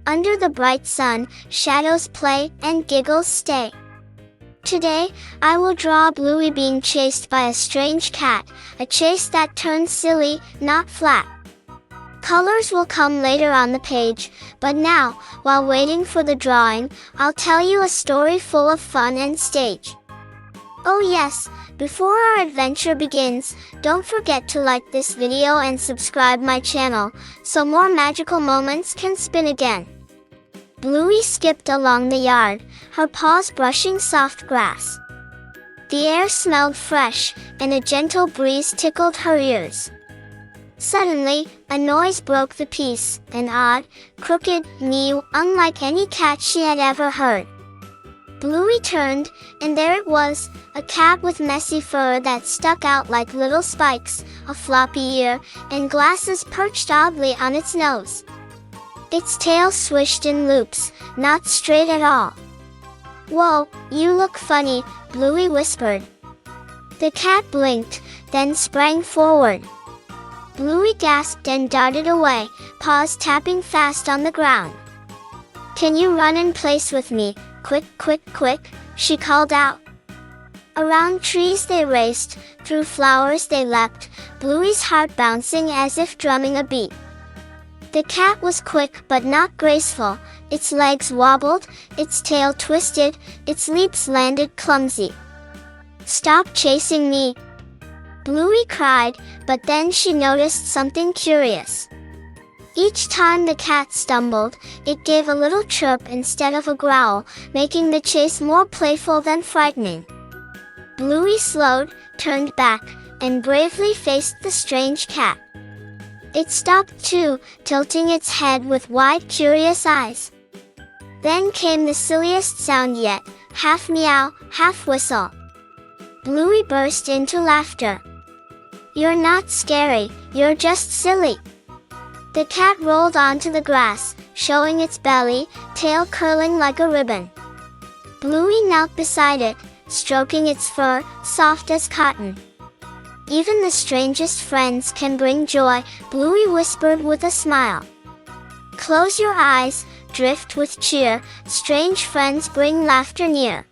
Under the bright sun, shadows play and giggles stay. Today, I will draw Bluey being chased by a strange cat, a chase that turns silly, not flat. Colors will come later on the page, but now, while waiting for the drawing, I'll tell you a story full of fun and stage. Oh yes, before our adventure begins, don't forget to like this video and subscribe my channel, so more magical moments can spin again. Bluey skipped along the yard, her paws brushing soft grass. The air smelled fresh, and a gentle breeze tickled her ears. Suddenly, a noise broke the peace, an odd, crooked mew unlike any cat she had ever heard. Bluey turned, and there it was, a cat with messy fur that stuck out like little spikes, a floppy ear, and glasses perched oddly on its nose. Its tail swished in loops, not straight at all. "Whoa, you look funny," Bluey whispered. The cat blinked, then sprang forward. Bluey gasped and darted away, paws tapping fast on the ground. "Can you run in place with me? Quick, quick, quick," she called out. Around trees they raced, through flowers they leapt, Bluey's heart bouncing as if drumming a beat. The cat was quick but not graceful, its legs wobbled, its tail twisted, its leaps landed clumsy. "Stop chasing me!" Bluey cried, but then she noticed something curious. Each time the cat stumbled, it gave a little chirp instead of a growl, making the chase more playful than frightening. Bluey slowed, turned back, and bravely faced the strange cat. It stopped too, tilting its head with wide, curious eyes. Then came the silliest sound yet, half meow, half whistle. Bluey burst into laughter. "You're not scary, you're just silly." The cat rolled onto the grass, showing its belly, tail curling like a ribbon. Bluey knelt beside it, stroking its fur, soft as cotton. "Even the strangest friends can bring joy," Bluey whispered with a smile. "Close your eyes, drift with cheer, strange friends bring laughter near."